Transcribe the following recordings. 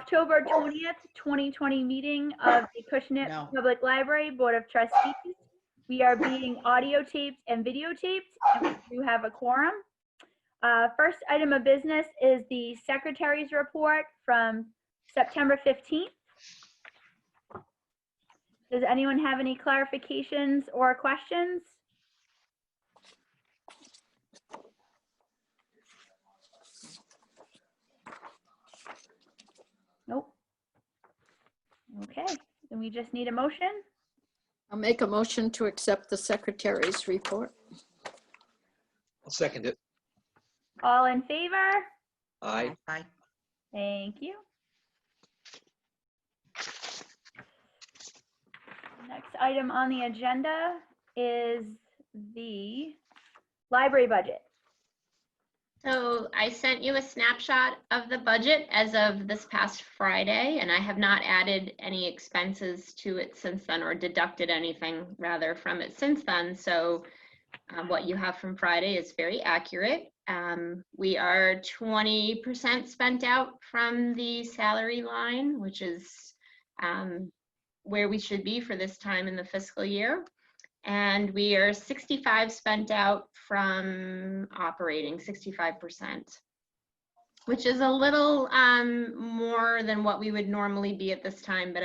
October 20th, 2020 meeting of the Acushnet Public Library Board of Trustees. We are being audio taped and videotaped, and we do have a quorum. First item of business is the Secretary's report from September 15th. Does anyone have any clarifications or questions? Nope. Okay, then we just need a motion. I'll make a motion to accept the Secretary's report. I'll second it. All in favor? Aye. Aye. Thank you. Next item on the agenda is the library budget. So I sent you a snapshot of the budget as of this past Friday, and I have not added any expenses to it since then, or deducted anything rather from it since then. So what you have from Friday is very accurate. We are 20% spent out from the salary line, which is where we should be for this time in the fiscal year. And we are 65 spent out from operating, 65%, which is a little more than what we would normally be at this time. But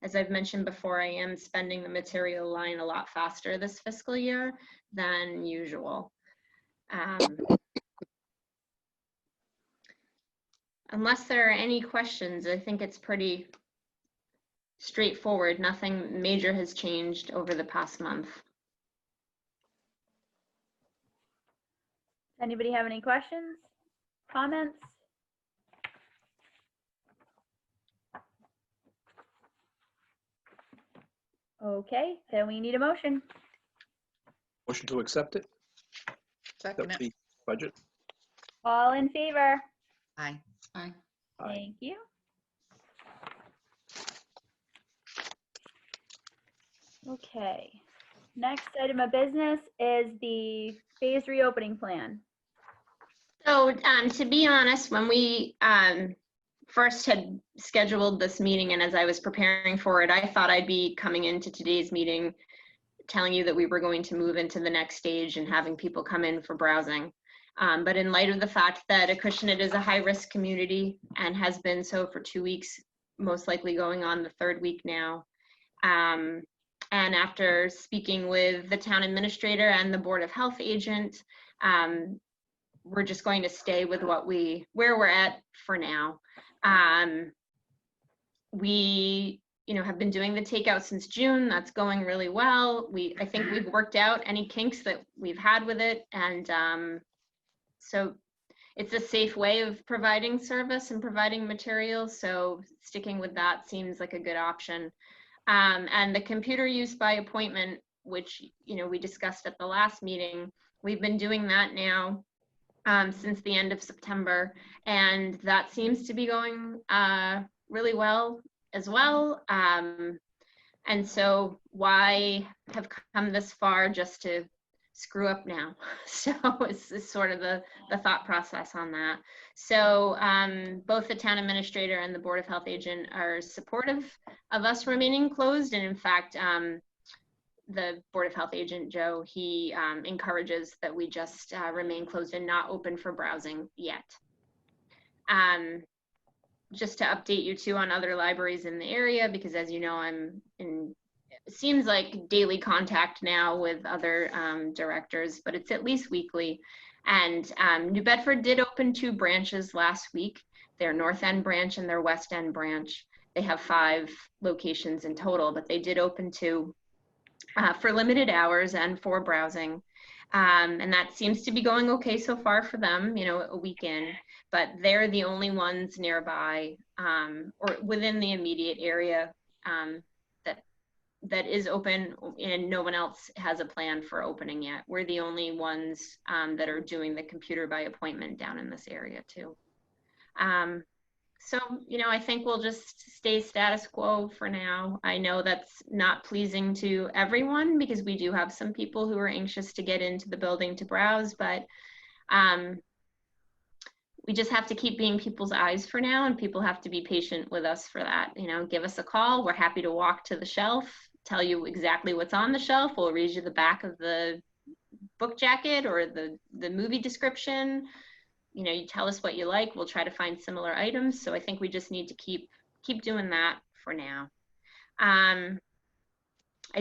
as I've mentioned before, I am spending the material line a lot faster this fiscal year than usual. Unless there are any questions, I think it's pretty straightforward. Nothing major has changed over the past month. Anybody have any questions, comments? Okay, then we need a motion. Motion to accept it. Second Accept it. the budget. All in favor? Aye. Aye. Aye. Thank you. Okay, next item of business is the phased reopening plan. So to be honest, when we first had scheduled this meeting, and as I was preparing for it, I thought I'd be coming into today's meeting telling you that we were going to move into the next stage and having people come in for browsing. But in light of the fact that Acushnet is a high-risk community and has been so for 2 weeks, most likely going on the 3rd week now, and after speaking with the town administrator and the Board of Health agent, we're just going to stay with where we're at for now. We have been doing the takeout since June. That's going really well. I think we've worked out any kinks that we've had with it, and so it's a safe way of providing service and providing materials. So sticking with that seems like a good option. And the computer use by appointment, which we discussed at the last meeting, we've been doing that now since the end of September, and that seems to be going really well as well. And so why have come this far just to screw up now? So it's sort of the thought process on that. So both the town administrator and the Board of Health agent are supportive of us remaining closed. And in fact, the Board of Health agent, Joe, he encourages that we just remain closed and not open for browsing yet. Just to update you too on other libraries in the area, because as you know, I'm in, it seems like daily contact now with other directors, but it's at least weekly. And New Bedford did open 2 branches last week, their North End branch and their West End branch. They have 5 locations in total, but they did open 2. for limited hours and for browsing. And that seems to be going okay so far for them, you know, a weekend, but they're the only ones nearby or within the immediate area that is open, and no one else has a plan for opening yet. We're the only ones that are doing the computer by appointment down in this area too. So, you know, I think we'll just stay status quo for now. I know that's not pleasing to everyone because we do have some people who are anxious to get into the building to browse, but we just have to keep being people's eyes for now, and people have to be patient with us for that. You know, give us a call. We're happy to walk to the shelf, tell you exactly what's on the shelf. We'll read you the back of the book jacket or the movie description. You know, you tell us what you like, we'll try to find similar items. So I think we just need to keep doing that for now. I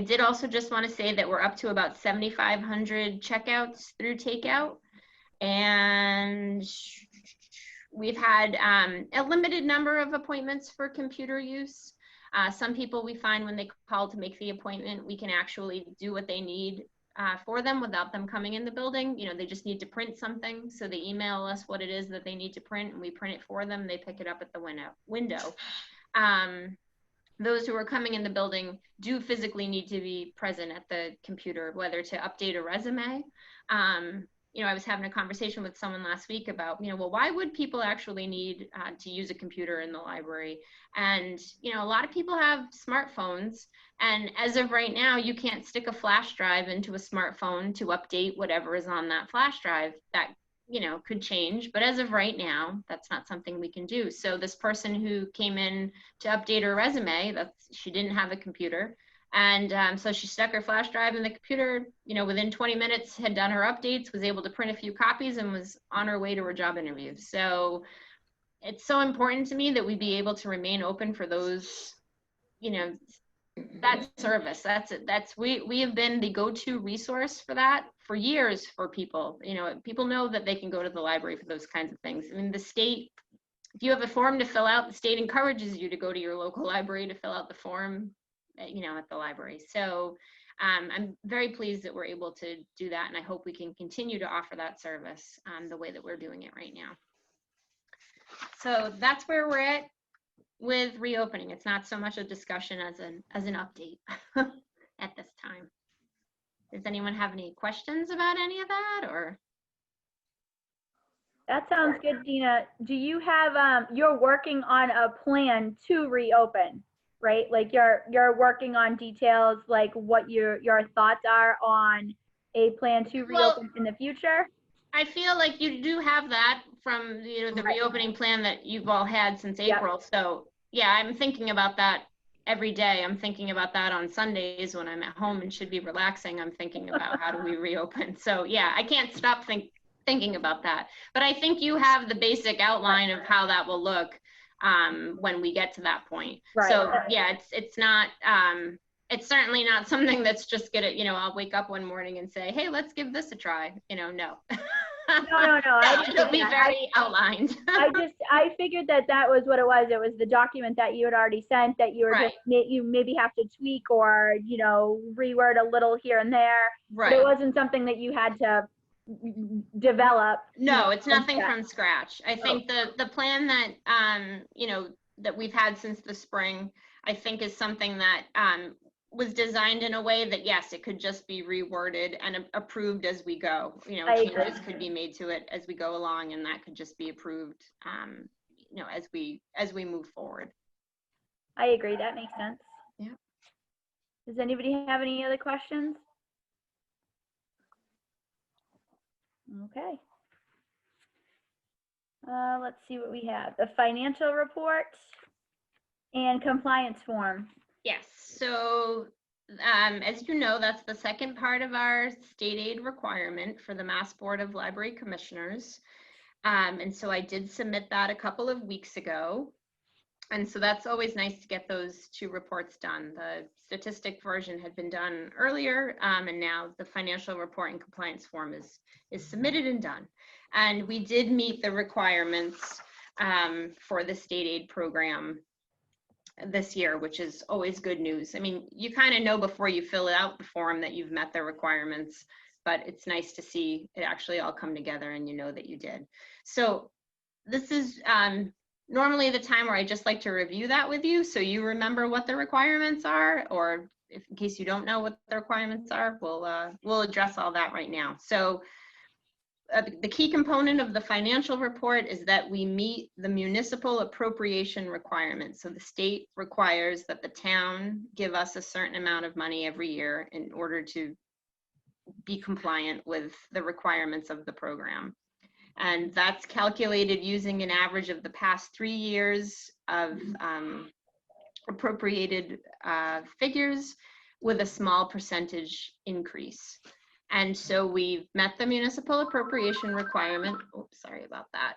did also just want to say that we're up to about 7,500 checkouts through takeout. And we've had a limited number of appointments for computer use. Some people we find when they call to make the appointment, we can actually do what they need for them without them coming in the building. You know, they just need to print something. So they email us what it is that they need to print and we print it for them. They pick it up at the window. Those who are coming in the building do physically need to be present at the computer, whether to update a resume. You know, I was having a conversation with someone last week about, you know, well, why would people actually need to use a computer in the library? And, you know, a lot of people have smartphones. And as of right now, you can't stick a flash drive into a smartphone to update whatever is on that flash drive. That, you know, could change. But as of right now, that's not something we can do. So this person who came in to update her resume, she didn't have a computer. And so she stuck her flash drive in the computer, you know, within 20 minutes had done her updates, was able to print a few copies and was on her way to her job interview. So it's so important to me that we be able to remain open for those, you know, that service. We have been the go-to resource for that for years for people. You know, people know that they can go to the library for those kinds of things. I mean, the state, if you have a form to fill out, the state encourages you to go to your local library to fill out the form, you know, at the library. So I'm very pleased that we're able to do that, and I hope we can continue to offer that service the way that we're doing it right now. So that's where we're at with reopening. It's not so much a discussion as an update at this time. Does anyone have any questions about any of that, or? That sounds good, Dina. Do you have, you're working on a plan to reopen, right? Like you're working on details, like what your thoughts are on a plan to reopen in the future? I feel like you do have that from, you know, the reopening plan that you've all had since April. Yep. So yeah, I'm thinking about that every day. I'm thinking about that on Sundays when I'm at home and should be relaxing. I'm thinking about how do we reopen. So yeah, I can't stop thinking about that. But I think you have the basic outline of how that will look when we get to that point. Right. So yeah, it's not, it's certainly not something that's just gonna, you know, I'll wake up one morning and say, hey, let's give this a try. You know, no. No. It'll be very outlined. I figured that was what it was. It was the document that you had already sent that you were just, you maybe have to tweak or, you know, reword a little here and there. Right. But it wasn't something that you had to develop. No, it's nothing from scratch. I think the plan that, you know, that we've had since the spring, I think is something that was designed in a way that, yes, it could just be reworded and approved as we go. You know, changes could be made to it as we go along, and that could just be approved, you know, as we move forward. I agree. That makes sense. Yeah. Does anybody have any other questions? Okay. Let's see what we have. The financial report and compliance form. Yes, so as you know, that's the second part of our state aid requirement for the Mass Board of Library Commissioners. And so I did submit that a couple of weeks ago. And so that's always nice to get those two reports done. The statistic version had been done earlier, and now the financial report and compliance form is submitted and done. And we did meet the requirements for the state aid program this year, which is always good news. I mean, you kind of know before you fill out the form that you've met the requirements, but it's nice to see it actually all come together and you know that you did. So this is normally the time where I just like to review that with you so you remember what the requirements are, or if in case you don't know what the requirements are, we'll address all that right now. So the key component of the financial report is that we meet the municipal appropriation requirements. So the state requires that the town give us a certain amount of money every year in order to be compliant with the requirements of the program. And that's calculated using an average of the past 3 years of appropriated figures with a small percentage increase. And so we've met the municipal appropriation requirement. Oops, sorry about that.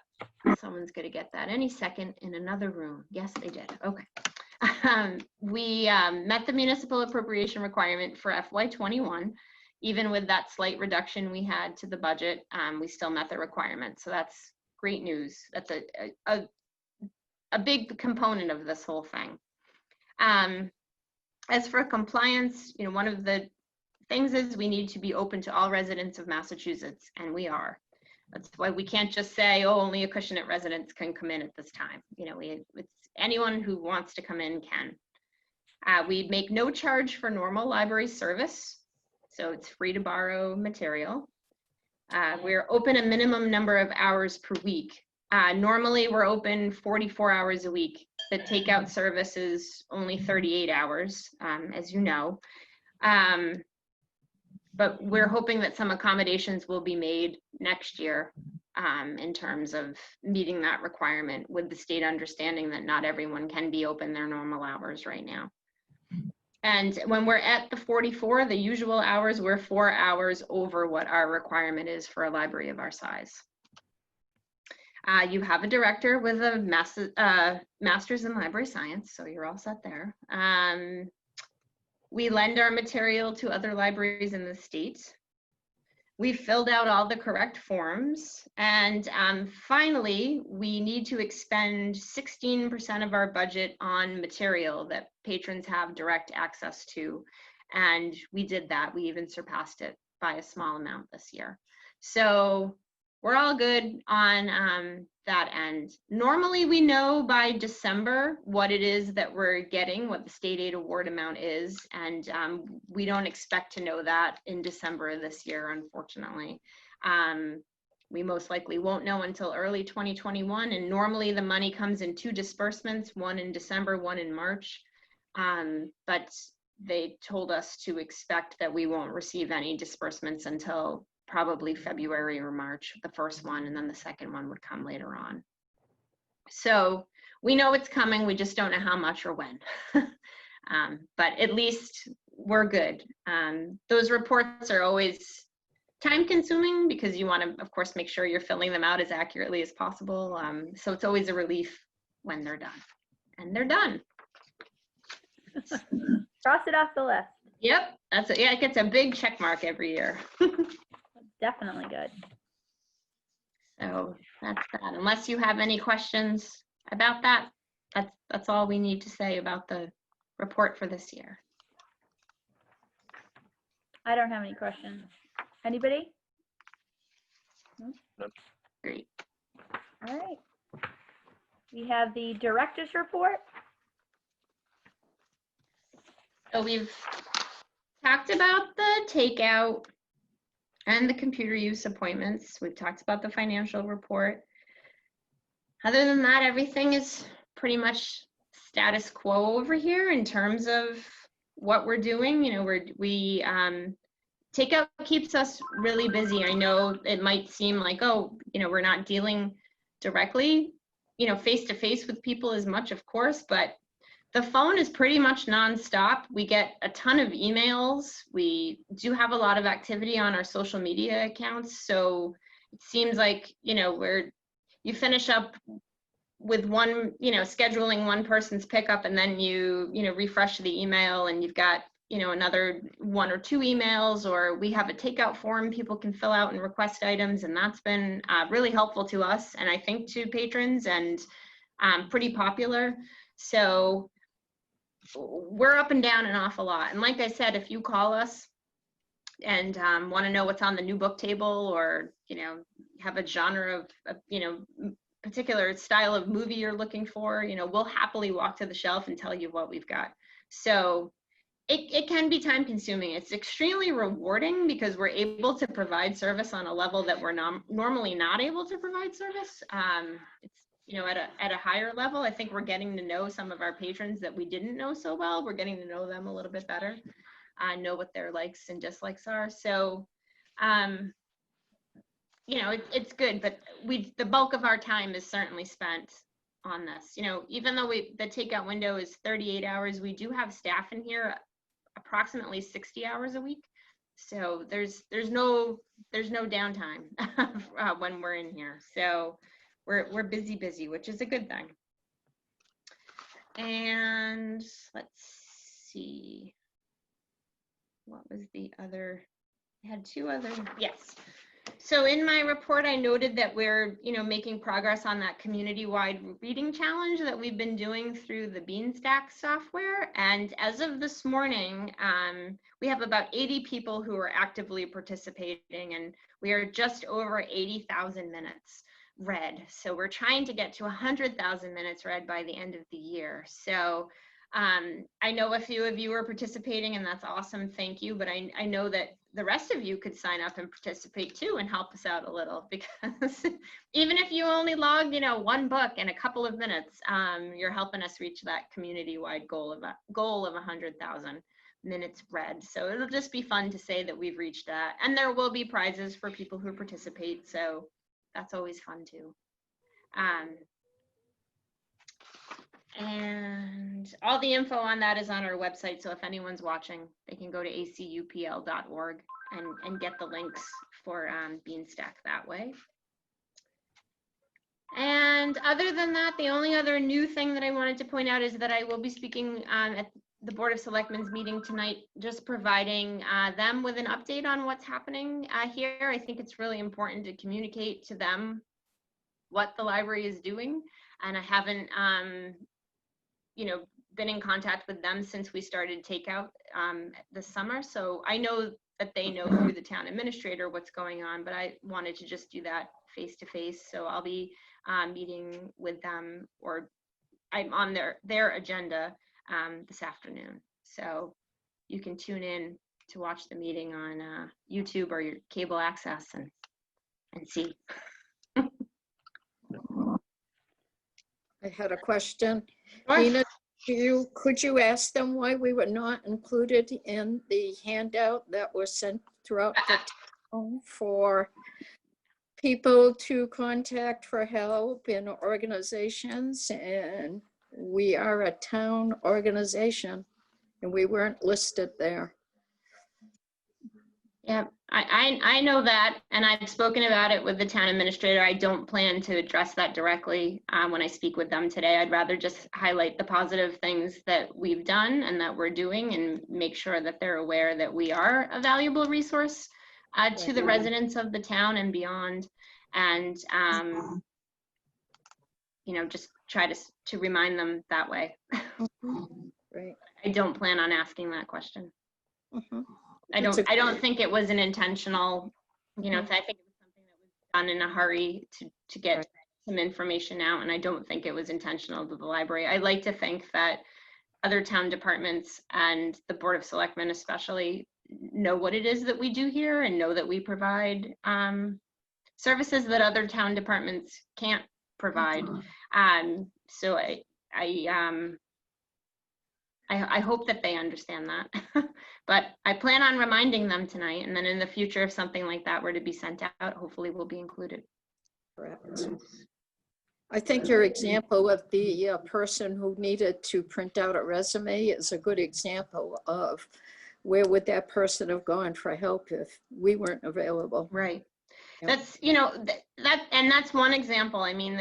Someone's going to get that any second in another room. Yes, they did. Okay. We met the municipal appropriation requirement for FY21. Even with that slight reduction we had to the budget, we still met the requirement. So that's great news. That's a big component of this whole thing. As for compliance, you know, one of the things is we need to be open to all residents of Massachusetts, and we are. That's why we can't just say, oh, only Acushnet residents can come in at this time. You know, it's anyone who wants to come in can. We make no charge for normal library service, so it's free to borrow material. We're open a minimum number of hours per week. Normally we're open 44 hours a week. The takeout service is only 38 hours, as you know. But we're hoping that some accommodations will be made next year in terms of meeting that requirement, with the state understanding that not everyone can be open their normal hours right now. And when we're at the 44, the usual hours, we're 4 hours over what our requirement is for a library of our size. You have a director with a master's in library science, so you're all set there. We lend our material to other libraries in the state. We've filled out all the correct forms. And finally, we need to expend 16% of our budget on material that patrons have direct access to. And we did that. We even surpassed it by a small amount this year. So we're all good on that end. Normally, we know by December what it is that we're getting, what the state aid award amount is, and we don't expect to know that in December of this year, unfortunately. We most likely won't know until early 2021, and normally the money comes in 2 disbursements, one in December, one in March, but they told us to expect that we won't receive any disbursements until probably February or March, the first one, and then the second one would come later on. So we know it's coming, we just don't know how much or when. But at least we're good. Those reports are always time consuming because you want to, of course, make sure you're filling them out as accurately as possible. So it's always a relief when they're done. And they're done. Cross it off the list. Yep, that's it. Yeah, it gets a big check mark every year. Definitely good. So that's that. Unless you have any questions about that, that's all we need to say about the report for this year. I don't have any questions. Anybody? No. Great. All right. We have the director's report. So we've talked about the takeout and the computer use appointments. We've talked about the financial report. Other than that, everything is pretty much status quo over here in terms of what we're doing. You know, takeout keeps us really busy. I know it might seem like, oh, you know, we're not dealing directly, you know, face to face with people as much, of course, but the phone is pretty much nonstop. We get a ton of emails. We do have a lot of activity on our social media accounts. So it seems like, you know, you finish up with one, you know, scheduling one person's pickup, and then you refresh the email and you've got, you know, another 1 or 2 emails, or we have a takeout form people can fill out and request items. And that's been really helpful to us, and I think to patrons, and pretty popular. So we're up and down an awful lot. And like I said, if you call us and want to know what's on the new book table, or, you know, have a genre of you know, particular style of movie you're looking for, you know, we'll happily walk to the shelf and tell you what we've got. So it can be time consuming. It's extremely rewarding because we're able to provide service on a level that we're normally not able to provide service. It's, you know, at a higher level, I think we're getting to know some of our patrons that we didn't know so well. We're getting to know them a little bit better, know what their likes and dislikes are. So, you know, it's good, but the bulk of our time is certainly spent on this. You know, even though the takeout window is 38 hours, we do have staff in here approximately 60 hours a week. So there's no downtime when we're in here. So we're busy, which is a good thing. And let's see, what was the other? I had two other, yes. So in my report, I noted that we're, you know, making progress on that community-wide reading challenge that we've been doing through the Beanstack software. And as of this morning, we have about 80 people who are actively participating, and we are just over 80,000 minutes read. So we're trying to get to 100,000 minutes read by the end of the year. So I know a few of you are participating, and that's awesome. Thank you. But I know that the rest of you could sign up and participate too and help us out a little, because even if you only log, you know, one book in a couple of minutes, you're helping us reach that community-wide goal of 100,000 minutes read. So it'll just be fun to say that we've reached that. And there will be prizes for people who participate. So that's always fun too. And all the info on that is on our website. So if anyone's watching, they can go to acupl.org and get the links for Beanstack that way. And other than that, the only other new thing that I wanted to point out is that I will be speaking at the Board of Selectmen's meeting tonight, just providing them with an update on what's happening here. I think it's really important to communicate to them what the library is doing. And I haven't you know, been in contact with them since we started takeout this summer. So I know that they know through the town administrator what's going on, but I wanted to just do that face to face. So I'll be meeting with them, or I'm on their agenda this afternoon. So you can tune in to watch the meeting on YouTube or your cable access and see. I had a question. Sure. Nina, could you ask them why we were not included in the handout that was sent throughout the town for people to contact for help in organizations? And we are a town organization and we weren't listed there. Yeah, I know that, and I've spoken about it with the town administrator. I don't plan to address that directly when I speak with them today. I'd rather just highlight the positive things that we've done and that we're doing, and make sure that they're aware that we are a valuable resource to the residents of the town and beyond. And you know, just try to remind them that way. Right. I don't plan on asking that question. Mm-hmm. I don't think it was an intentional, you know, I think it was something that was done in a hurry to get some information out, and I don't think it was intentional to the library. I like to think that other town departments and the Board of Selectmen especially know what it is that we do here, and know that we provide services that other town departments can't provide. So I hope that they understand that, but I plan on reminding them tonight, and then in the future, if something like that were to be sent out, hopefully we'll be included. Correct. I think your example of the person who needed to print out a resume is a good example of where would that person have gone for help if we weren't available. Right. Yep. That's, you know, that's one example. I mean,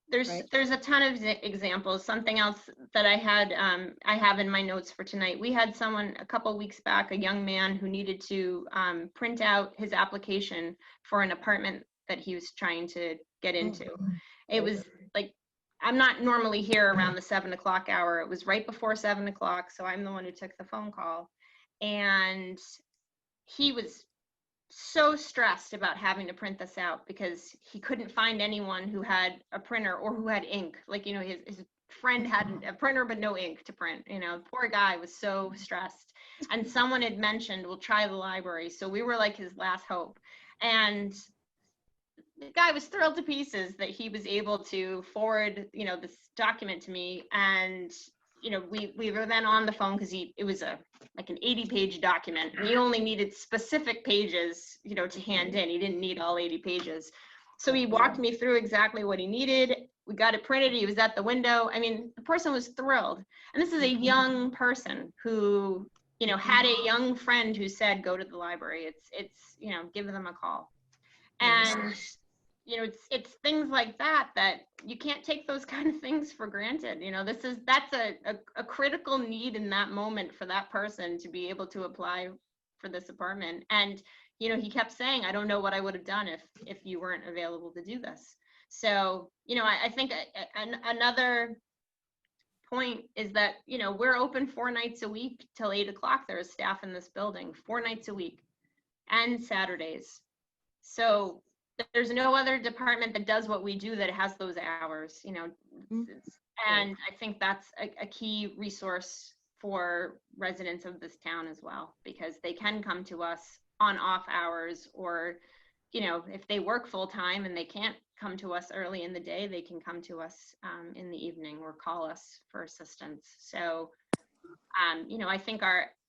there's a ton of examples. Something else that I have in my notes for tonight. We had someone a couple weeks back, a young man who needed to print out his application for an apartment that he was trying to get into. It was like I'm not normally here around the 7 o'clock hour. It was right before 7 o'clock, so I'm the one who took the phone call. And he was so stressed about having to print this out because he couldn't find anyone who had a printer or who had ink. Like, you know, his friend had a printer but no ink to print. You know, poor guy was so stressed. And someone had mentioned, we'll try the library. So we were like his last hope. And the guy was thrilled to pieces that he was able to forward, you know, this document to me. And, you know, we were then on the phone because it was like an 80-page document. And he only needed specific pages, you know, to hand in. He didn't need all 80 pages. So he walked me through exactly what he needed. We got it printed. He was at the window. I mean, the person was thrilled. And this is a young person who, you know, had a young friend who said, go to the library. It's, you know, give them a call. And, you know, it's things like that you can't take those kind of things for granted. You know, that's a critical need in that moment for that person to be able to apply for this apartment. And, you know, he kept saying, I don't know what I would have done if you weren't available to do this. So, you know, I think another point is that, you know, we're open 4 nights a week till 8 o'clock. There is staff in this building 4 nights a week and Saturdays. So there's no other department that does what we do that has those hours, you know. And I think that's a key resource for residents of this town as well, because they can come to us on off hours, or, you know, if they work full time and they can't come to us early in the day, they can come to us in the evening or call us for assistance. So, you know, I think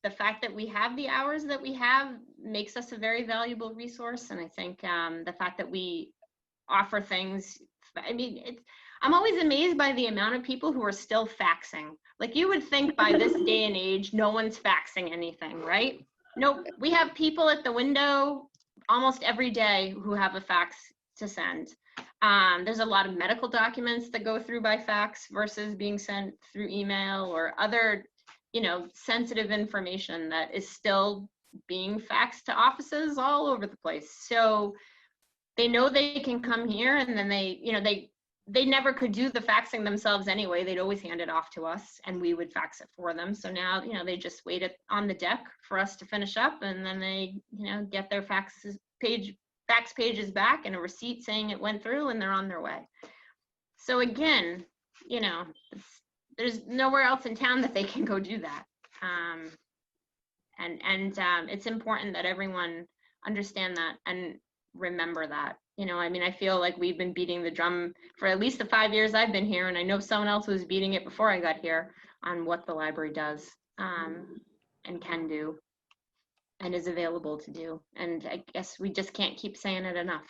the fact that we have the hours that we have makes us a very valuable resource. And I think the fact that we offer things, I mean, I'm always amazed by the amount of people who are still faxing. Like, you would think by this day and age, no one's faxing anything, right? Nope, we have people at the window almost every day who have a fax to send. There's a lot of medical documents that go through by fax versus being sent through email or other, you know, sensitive information that is still being faxed to offices all over the place. So they know they can come here, and then they, you know, they never could do the faxing themselves anyway. They'd always hand it off to us and we would fax it for them. So now, you know, they just wait on the deck for us to finish up, and then they, you know, get their fax pages back and a receipt saying it went through, and they're on their way. So again, you know, there's nowhere else in town that they can go do that. And it's important that everyone understand that and remember that. You know, I mean, I feel like we've been beating the drum for at least the 5 years I've been here, and I know someone else was beating it before I got here on what the library does and can do and is available to do. And I guess we just can't keep saying it enough.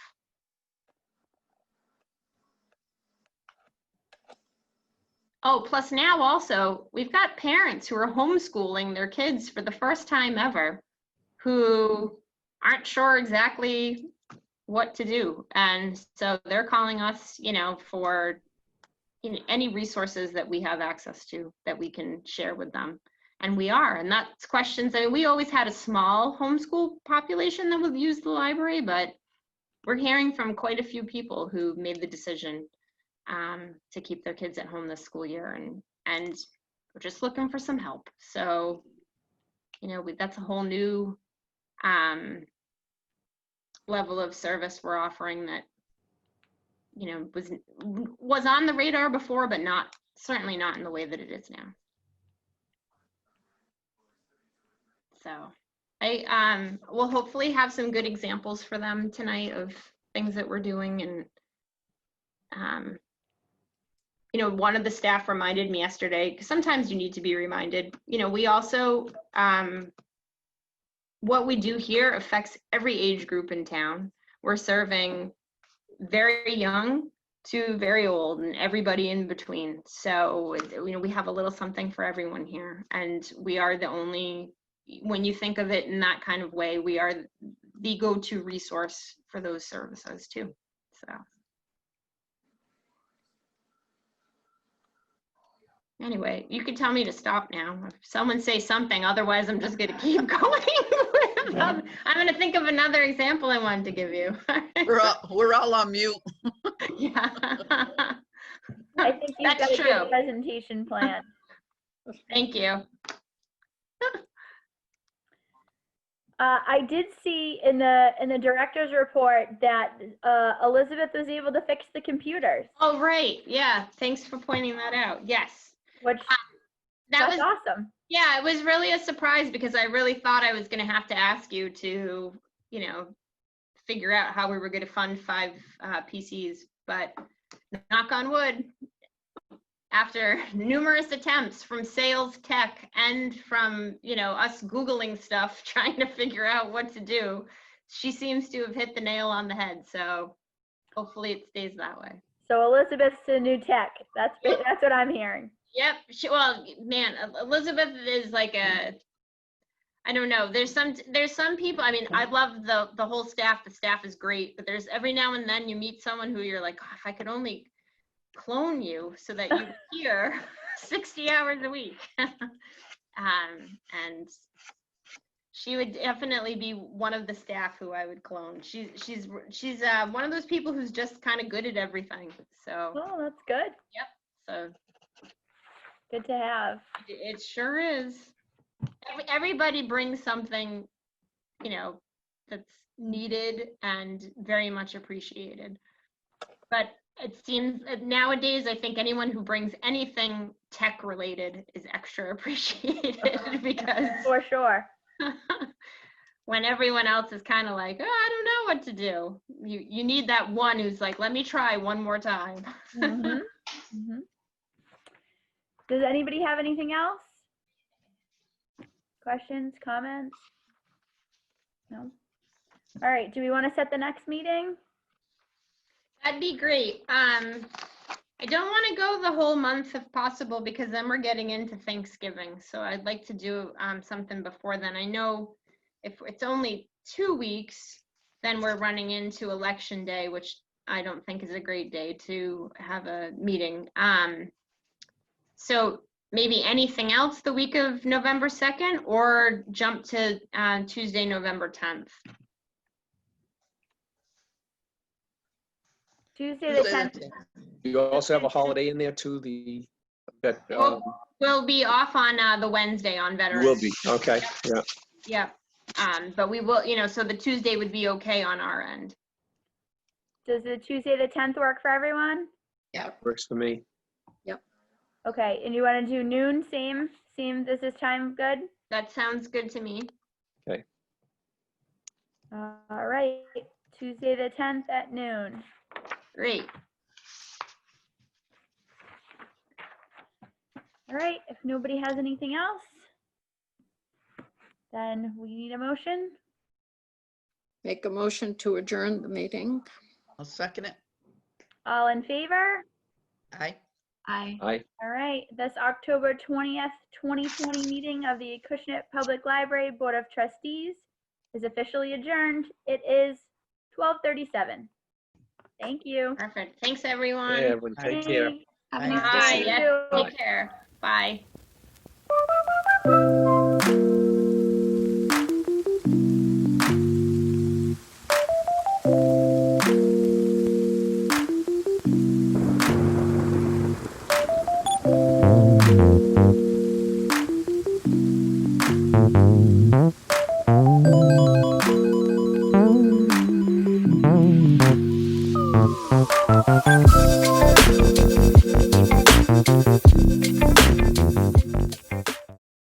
Oh, plus now also, we've got parents who are homeschooling their kids for the first time ever, who aren't sure exactly what to do. And so they're calling us, you know, for any resources that we have access to that we can share with them. And we are, and that's questions. I mean, we always had a small homeschool population that would use the library, but we're hearing from quite a few people who made the decision to keep their kids at home this school year, and we're just looking for some help. So, you know, that's a whole new level of service we're offering that, you know, was on the radar before, but certainly not in the way that it is now. So I will hopefully have some good examples for them tonight of things that we're doing. And you know, one of the staff reminded me yesterday, because sometimes you need to be reminded, you know, we also what we do here affects every age group in town. We're serving very young to very old and everybody in between. So, you know, we have a little something for everyone here. And we are the only, when you think of it in that kind of way, we are the go-to resource for those services too. So. Anyway, you can tell me to stop now. If someone say something, otherwise I'm just gonna keep going. I'm gonna think of another example I wanted to give you. We're all on mute. Yeah. I think you've That's got a true. good presentation plan. Thank you. I did see in the director's report that Elizabeth was able to fix the computers, Oh, right. Yeah. Thanks for pointing that out. Yes. which That that's was, awesome. yeah, it was really a surprise because I really thought I was going to have to ask you to, figure out how we were going to fund 5 PCs, but knock on wood, after numerous attempts from sales tech and from, us Googling stuff, trying to figure out what to do, she seems to have hit the nail on the head. So hopefully it stays that way. So Elizabeth's the new tech. That's what I'm hearing. Yep. Well, man, Elizabeth is like I don't know. There's some people, I mean, I love the whole staff. The staff is great, but there's every now and then you meet someone who you're like, "Oh, if I could only clone you so that you're here 60 hours a week." And she would definitely be one of the staff who I would clone. She's one of those people who's just kind of good at everything. So, Oh, that's good. so Good to have. it sure is. Everybody brings something, that's needed and very much appreciated. But it seems nowadays, I think anyone who brings anything tech related is extra appreciated because For sure. when everyone else is kind of like, oh, I don't know what to do, you need that one who's like, let me try one more time. Mhm. Mhm. Does anybody have anything else? Questions, comments? No? All right, do we want to set the next meeting? That'd be great. I don't want to go the whole month if possible because then we're getting into Thanksgiving. So I'd like to do something before then. I know if it's only 2 weeks, then we're running into Election Day, which I don't think is a great day to have a meeting. So maybe anything else the week of November 2nd or jump to Tuesday, November 10th. Tuesday the 10th. You also have a holiday in there too, We'll be off on the Wednesday on Veterans. will be, okay, yeah. Yeah. But we will, so the Tuesday would be okay on our end. Does the Tuesday the 10th work for everyone? Works for me. Okay, and you want to do noon, same, this is time good? That sounds good to me. All right, Tuesday the 10th at noon. Great. All right, if nobody has anything else, then we need a motion. Make a motion to adjourn the meeting. I'll second it. All in favor? Aye. Aye. Aye. All right, this October 20th, 2020 meeting of the Acushnet Public Library Board of Trustees is officially adjourned. It is 12:37. Thank you. Perfect. Thanks, everyone. Yeah, everyone take care. Thanks. Aye. Bye. You Yes, too. take care. Bye.